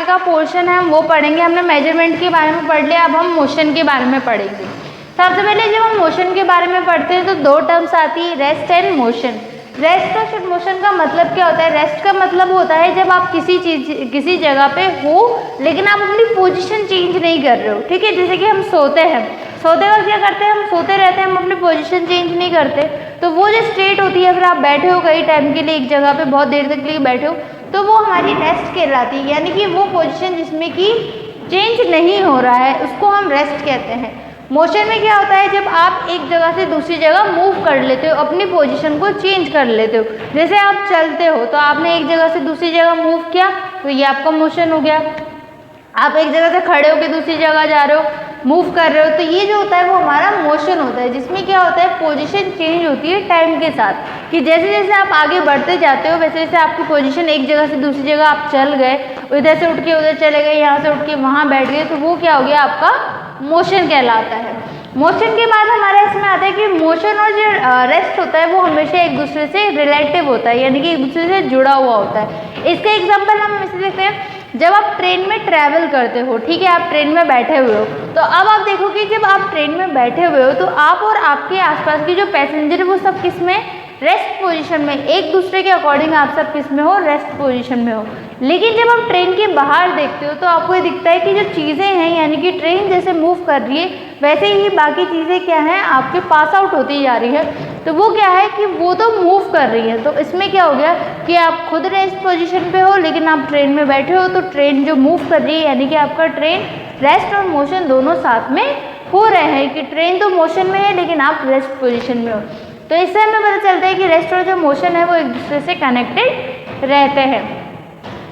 का पोर्शन है हम वो पढ़ेंगे। हमने मेजरमेंट के बारे में पढ़ लिया, अब हम मोशन के बारे में पढ़ेंगे। सबसे पहले जब हम मोशन के बारे में पढ़ते हैं तो दो टर्म्स आती है, रेस्ट एंड मोशन। रेस्ट और मोशन का मतलब क्या होता है? रेस्ट का मतलब होता है जब आप किसी जगह पे हो लेकिन आप अपनी पोजीशन चेंज नहीं कर रहे हो, ठीक है। जैसे कि हम सोते हैं, सोते वक्त क्या करते हैं? हम सोते रहते हैं, हम अपनी पोजीशन चेंज नहीं करते। तो वो जो स्टेट होती है, फिर आप बैठे हो कई टाइम के लिए एक जगह पे, बहुत देर तक के लिए बैठे हो, तो वो हमारी रेस्ट कहलाती है। यानी कि वो पोजीशन जिसमें कि चेंज नहीं हो रहा है उसको हम रेस्ट कहते हैं। मोशन में क्या होता है? जब आप एक जगह से दूसरी जगह मूव कर लेते हो, अपनी पोजीशन को चेंज कर लेते हो। जैसे आप चलते हो तो आपने एक जगह से दूसरी जगह मूव किया, तो ये आपका मोशन हो गया। आप एक जगह से खड़े होकर दूसरी जगह जा रहे हो, मूव कर रहे हो, तो ये जो होता है वो हमारा मोशन होता है, जिसमें क्या होता है? पोजीशन चेंज होती है टाइम के साथ, कि जैसे जैसे आप आगे बढ़ते जाते हो वैसे वैसे आपकी पोजीशन एक जगह से दूसरी जगह आप चल गए, इधर से उठ के उधर चले गए, यहाँ से उठ के वहाँ बैठ गए, तो वो क्या हो गया? आपका मोशन कहलाता है। मोशन के बाद हमारे इसमें आता है कि मोशन और जो रेस्ट होता है वो हमेशा एक दूसरे से रिलेटिव होता है, यानी कि एक दूसरे से जुड़ा हुआ होता है। इसका एग्जांपल हम इसे देखते हैं, जब आप ट्रेन में ट्रैवल करते हो, ठीक है, आप ट्रेन में बैठे हुए हो, तो अब आप देखो कि जब आप ट्रेन में बैठे हुए हो तो आप और आपके आसपास के जो पैसेंजर है वो सब किस में? रेस्ट पोजीशन में। एक दूसरे के अकॉर्डिंग आप सब किस में हो? रेस्ट पोजीशन में हो। लेकिन जब आप ट्रेन के बाहर देखते हो तो आपको ये दिखता है कि जो चीज़ें हैं, यानी कि ट्रेन जैसे मूव कर रही है वैसे ही बाकी चीज़ें क्या हैं? आपके पास आउट होती जा रही है। तो वो क्या है कि वो तो मूव कर रही है। तो इसमें क्या हो गया कि आप खुद रेस्ट पोजीशन पे हो लेकिन आप ट्रेन में बैठे हो, तो ट्रेन जो मूव कर रही है, यानी कि आपका ट्रेन रेस्ट और मोशन दोनों साथ में हो रहे हैं, कि ट्रेन तो मोशन में है लेकिन आप रेस्ट पोजीशन में हो। तो इससे हमें पता चलता है कि रेस्ट और जो मोशन है वो एक दूसरे से कनेक्टेड रहते हैं।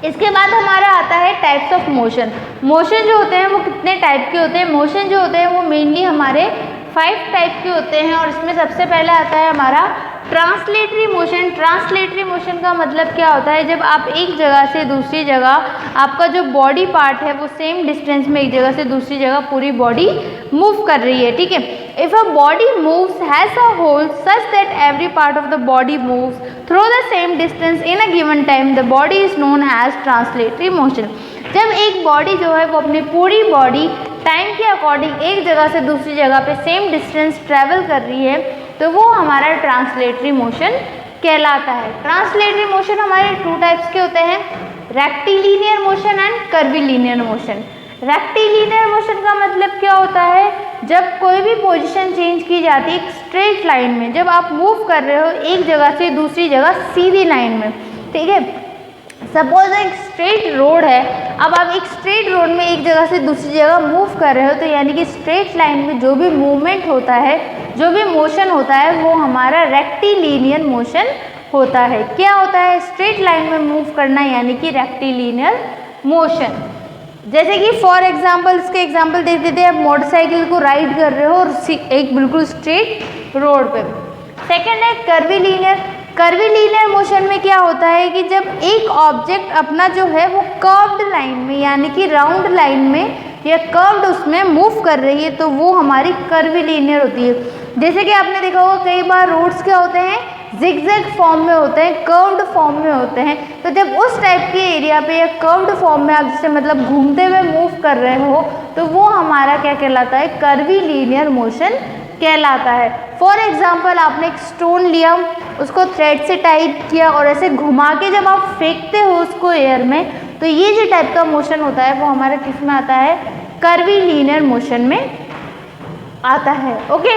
इसके बाद हमारा आता है टाइप्स ऑफ मोशन। मोशन जो होते हैं वो कितने टाइप के होते हैं? मोशन जो होते हैं वो मेनली हमारे 5 टाइप के होते हैं, और इसमें सबसे पहले आता है हमारा ट्रांसलेटरी मोशन। ट्रांसलेटरी मोशन का मतलब क्या होता है? जब आप एक जगह से दूसरी जगह, आपका जो बॉडी पार्ट है वो सेम डिस्टेंस में एक जगह से दूसरी जगह पूरी बॉडी मूव कर रही है, ठीक है। If a body moves has a whole such that every part of the body moves through the same distance in a given time, the body is known as translatory motion. जब एक body जो है वो अपनी पूरी body time के according एक जगह से दूसरी जगह पे सेम डिस्टेंस ट्रैवल कर रही है, तो वो हमारा ट्रांसलेटरी मोशन कहलाता है। ट्रांसलेटरी मोशन हमारे 2 टाइप्स के होते हैं, rectilinear motion and curvilinear motion. Rectilinear motion का मतलब क्या होता है? जब कोई भी पोजीशन चेंज की जाती है एक स्ट्रेट लाइन में, जब आप मूव कर रहे हो एक जगह से दूसरी जगह सीधी लाइन में, ठीक है। सपोज एक स्ट्रेट रोड है, अब आप एक स्ट्रेट रोड में एक जगह से दूसरी जगह मूव कर रहे हो, तो यानी कि स्ट्रेट लाइन में जो भी मूवमेंट होता है, जो भी मोशन होता है, वो हमारा रेक्टिलिनियर मोशन होता है। क्या होता है? स्ट्रेट लाइन में मूव करना, यानी कि रेक्टिलिनियर मोशन। जैसे कि फॉर एग्जाम्पल, इसके एग्जाम्पल देख देते हैं, आप मोटरसाइकिल को राइड कर रहे हो और एक बिल्कुल स्ट्रेट रोड पे। सेकेंड है कर्विलिनियर। कर्विलिनियर मोशन में क्या होता है कि जब एक ऑब्जेक्ट अपना जो है वो कर्व्ड लाइन में, यानी कि राउंड लाइन में या कर्व्ड उसमें मूव कर रही है, तो वो हमारी कर्विलिनियर होती है। जैसे कि आपने देखा होगा कई बार रोड्स क्या होते हैं? जिगजैग फॉर्म में होते हैं, कर्व्ड फॉर्म में होते हैं। तो जब उस टाइप के एरिया पे या कर्व्ड फॉर्म में आप जैसे मतलब घूमते हुए मूव कर रहे हो, तो वो हमारा क्या कहलाता है? कर्विलिनियर मोशन कहलाता है। फॉर एग्जाम्पल, आपने एक स्टोन लिया, उसको थ्रेड से टाइट किया और ऐसे घुमा के जब आप फेंकते हो उसको एयर में, तो ये जो टाइप का मोशन होता है वो हमारे किस में आता है? कर्विलिनियर मोशन में आता है। ओके,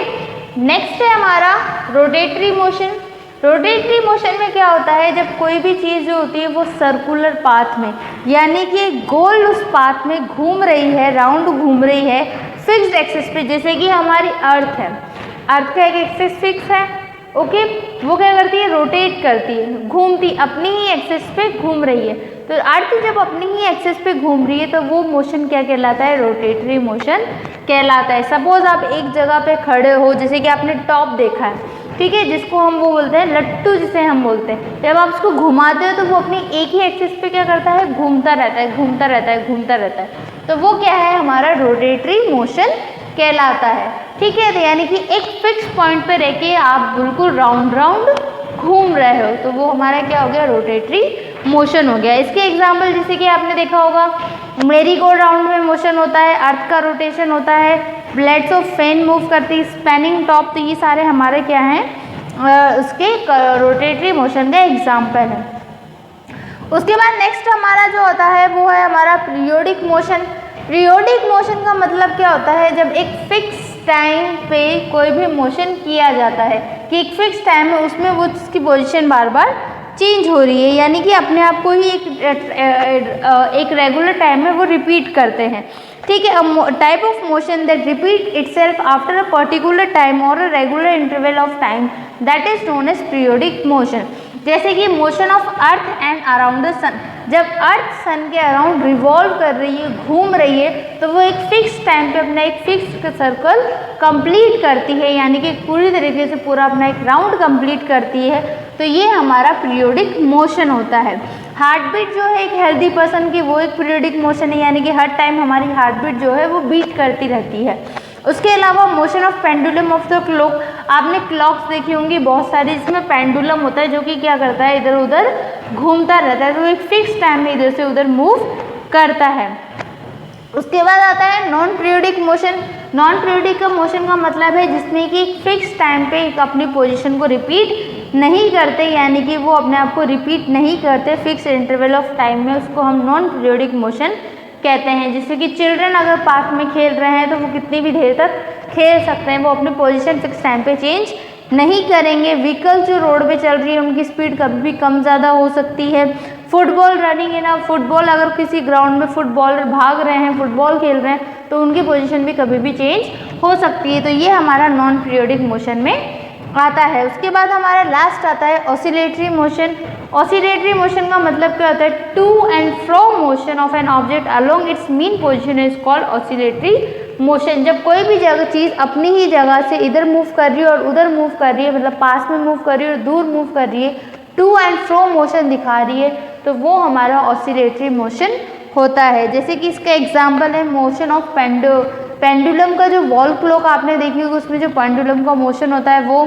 नेक्स्ट है हमारा रोटेटरी मोशन। रोटेटरी मोशन में क्या होता है? जब कोई भी चीज़ जो होती है वो सर्कुलर पाथ में, यानी कि गोल उस पाथ में घूम रही है, राउंड घूम रही है फिक्स्ड एक्सिस पे। जैसे कि हमारी अर्थ है, अर्थ का एक एक्सिस फिक्स है, ओके, वो क्या करती है? रोटेट करती है, घूमती, अपनी ही एक्सिस पे घूम रही है। तो अर्थ जब अपनी ही एक्सिस पे घूम रही है तो वो मोशन क्या कहलाता है? रोटेटरी मोशन कहलाता है। सपोज आप एक जगह पे खड़े हो, जैसे कि आपने टॉप देखा है, ठीक है, जिसको हम वो बोलते हैं लट्टू, जिसे हम बोलते हैं। जब आप उसको घुमाते हो तो वो अपनी एक ही एक्सिस पे क्या करता है? घूमता रहता है, घूमता रहता है, घूमता रहता है। तो वो क्या है? हमारा रोटेटरी मोशन कहलाता है, ठीक है। तो यानी कि एक फिक्स पॉइंट पे रह के आप बिल्कुल राउंड राउंड घूम रहे हो, तो वो हमारा क्या हो गया? रोटेटरी मोशन हो गया। इसके एग्जाम्पल जैसे कि आपने देखा होगा मेरी गो राउंड में मोशन होता है, अर्थ का रोटेशन होता है, ब्लेड्स ऑफ फैन मूव करती है, स्पैनिंग टॉप, तो ये सारे हमारे क्या हैं उसके रोटेटरी मोशन के एग्जाम्पल है। उसके बाद नेक्स्ट हमारा जो होता है वो है हमारा पीरियोडिक मोशन। पीरियोडिक मोशन का मतलब क्या होता है, जब एक फिक्स टाइम पे कोई भी मोशन किया जाता है कि एक फिक्स टाइम है उसमें वो उसकी पोजीशन बार बार चेंज हो रही है, यानी कि अपने आप को ही एक रेगुलर टाइम में वो रिपीट करते हैं। ठीक है, type of motion that repeat itself after a particular time और a regular interval of time that is known as periodic motion. जैसे कि motion of earth and around the sun, जब अर्थ सन के अराउंड रिवॉल्व कर रही है, घूम रही है, तो वो एक फिक्स टाइम पे अपना एक फिक्स सर्कल कंप्लीट करती है, यानी कि पूरी तरीके से पूरा अपना एक राउंड कंप्लीट करती है, तो ये हमारा पीरियोडिक मोशन होता है। हार्ट बीट जो है एक हेल्दी पर्सन की वो एक पीरियोडिक मोशन है, यानी कि हर टाइम हमारी हार्ट बीट जो है वो बीट करती रहती है। उसके अलावा motion of pendulum of the clock, आपने क्लॉक्स देखी होंगी बहुत सारी, जिसमें पेंडुलम होता है जो कि क्या करता है इधर उधर घूमता रहता है, तो एक फिक्स टाइम में इधर से उधर मूव करता है। उसके बाद आता है non periodic motion. Non periodic का मोशन का मतलब है जिसमें कि एक फिक्स टाइम पे एक अपनी पोजीशन को रिपीट नहीं करते, यानी कि वो अपने आप को रिपीट नहीं करते फिक्स इंटरवल ऑफ टाइम में, उसको हम नॉन पीरियोडिक मोशन कहते हैं। जैसे कि चिल्ड्रन अगर पार्क में खेल रहे हैं तो वो कितनी भी देर तक खेल सकते हैं, वो अपनी पोजीशन फिक्स टाइम पे चेंज नहीं करेंगे। व्हीकल जो रोड पे चल रही है उनकी स्पीड कभी भी कम ज़्यादा हो सकती है। फुटबॉल रनिंग है ना, फुटबॉल अगर किसी ग्राउंड में फुटबॉलर भाग रहे हैं, फुटबॉल खेल रहे हैं, तो उनकी पोजीशन भी कभी भी चेंज हो सकती है, तो ये हमारा नॉन पीरियोडिक मोशन में आता है। उसके बाद हमारा लास्ट आता है ऑसिलेटरी मोशन। ऑसिलेटरी मोशन का मतलब क्या होता है, to and fro motion of an object along its mean position is called oscillatory motion. जब कोई भी जगह चीज़ अपनी ही जगह से इधर मूव कर रही है और उधर मूव कर रही है, मतलब पास में मूव कर रही है और दूर मूव कर रही है, टू एंड फ्रो मोशन दिखा रही है, तो वो हमारा ऑसिलेटरी मोशन होता है। जैसे कि इसका एग्जाम्पल है मोशन ऑफ पेंडुलम का जो वॉल क्लॉक आपने देखी होगी, उसमें जो पेंडुलम का मोशन होता है वो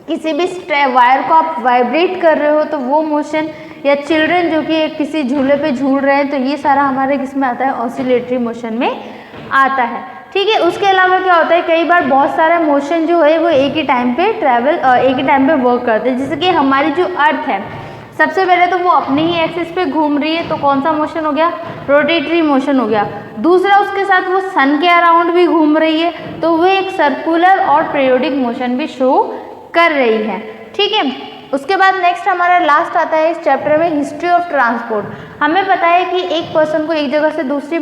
किसी भी वायर को आप वाइब्रेट कर रहे हो तो वो मोशन, या चिल्ड्रन जो कि किसी झूले पे झूल रहे हैं, तो ये सारा हमारे किसमें आता है, ऑसिलेटरी मोशन में आता है। ठीक है, उसके अलावा क्या होता है, कई बार बहुत सारा मोशन जो है वो एक ही टाइम पे एक ही टाइम पे वर्क करते हैं। जैसे कि हमारी जो अर्थ है, सबसे पहले तो वो अपने ही एक्सिस पे घूम रही है, तो कौन सा मोशन हो गया, रोटेटरी मोशन हो गया। दूसरा उसके साथ वो सन के अराउंड भी घूम रही है, तो वो एक सर्कुलर और पीरियोडिक मोशन भी शो कर रही है। ठीक है, उसके बाद नेक्स्ट हमारा लास्ट आता है इस चैप्टर में हिस्ट्री ऑफ ट्रांसपोर्ट। हमें पता है कि एक पर्सन को एक जगह से दूसरी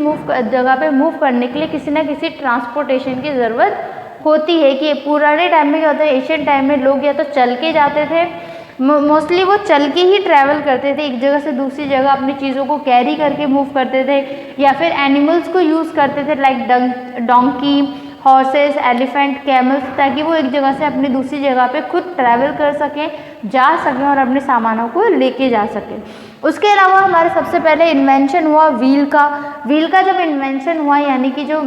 जगह पे मूव करने के लिए किसी ना किसी ट्रांसपोर्टेशन की ज़रूरत होती है। कि पुराने टाइम में क्या होता है, एशियन टाइम में लोग या तो चल के जाते थे, मोस्टली वो चल के ही ट्रैवल करते थे, एक जगह से दूसरी जगह अपनी चीज़ों को कैरी करके मूव करते थे, या फिर एनिमल्स को यूज़ करते थे like donkey, horses, elephant, camels, ताकि वो एक जगह से अपनी दूसरी जगह पे खुद ट्रैवल कर सकें, जा सकें और अपने सामानों को लेके जा सकें। उसके अलावा हमारे सबसे पहले इन्वेंशन हुआ व्हील का। व्हील का जब इन्वेंशन हुआ, यानी कि जो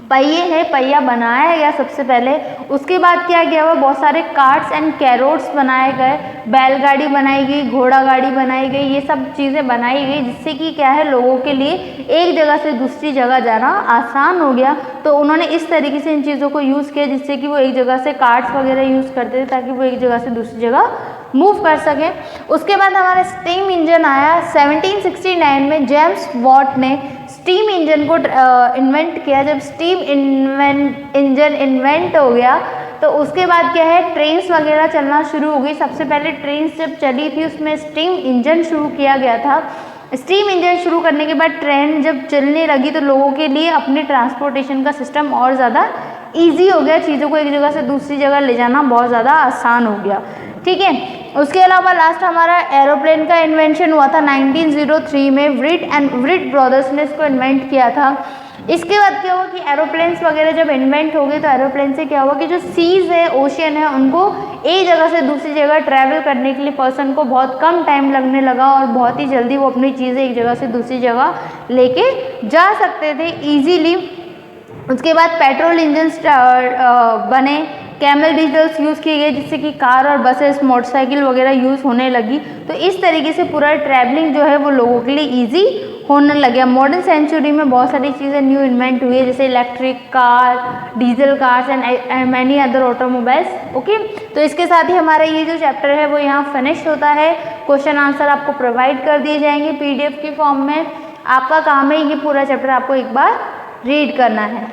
पहिए है, पहिया बनाया गया सबसे पहले, उसके बाद क्या किया हुआ, बहुत सारे कार्ट्स एंड कैरोट्स बनाए गए, बैलगाड़ी बनाई गई, घोड़ा गाड़ी बनाई गई, ये सब चीज़ें बनाई गई, जिससे कि क्या है, लोगों के लिए एक जगह से दूसरी जगह जाना आसान हो गया। तो उन्होंने इस तरीके से इन चीज़ों को यूज़ किया जिससे कि वो एक जगह से कार्ट्स वगैरह यूज़ करते थे ताकि वो एक जगह से दूसरी जगह मूव कर सकें। उसके बाद हमारा स्टीम इंजन आया 1769 में। जेम्स वॉट ने स्टीम इंजन को इन्वेंट किया। जब स्टीम इंजन इन्वेंट हो गया तो उसके बाद क्या है, ट्रेन्स वगैरह चलना शुरू हो गई। सबसे पहले ट्रेन्स जब चली थी उसमें स्टीम इंजन शुरू किया गया था। स्टीम इंजन शुरू करने के बाद ट्रेन जब चलने लगी तो लोगों के लिए अपने ट्रांसपोर्टेशन का सिस्टम और ज़्यादा ईजी हो गया, चीज़ों को एक जगह से दूसरी जगह ले जाना बहुत ज़्यादा आसान हो गया। ठीक है, उसके अलावा लास्ट हमारा एरोप्लेन का इन्वेंशन हुआ था 1903 में। व्रिट ब्रदर्स ने इसको इन्वेंट किया था। इसके बाद क्या हुआ कि एरोप्लेन्स वगैरह जब इन्वेंट हो गए तो एरोप्लेन से क्या हुआ कि जो सीज़ है, ओशियन है, उनको एक जगह से दूसरी जगह ट्रैवल करने के लिए पर्सन को बहुत कम टाइम लगने लगा और बहुत ही जल्दी वो अपनी चीज़ें एक जगह से दूसरी जगह लेके जा सकते थे ईजीली। उसके बाद पेट्रोल इंजन बने कैमल व्हीकल्स यूज़ किए गए, जिससे कि कार और बसेस, मोटरसाइकिल वगैरह यूज़ होने लगी। तो इस तरीके से पूरा ट्रैवलिंग जो है वो लोगों के लिए ईजी होने लगे। मॉडर्न सेंचुरी में बहुत सारी चीज़ें न्यू इन्वेंट हुई है, जैसे electric car, diesel cars and many other automobiles. Okay, तो इसके साथ ही हमारा ये जो चैप्टर है वो यहाँ फिनिश होता है। क्वेश्चन आंसर आपको प्रोवाइड कर दिए जाएंगे PDF के फॉर्म में। आपका काम है ये पूरा चैप्टर आपको एक बार रीड करना है।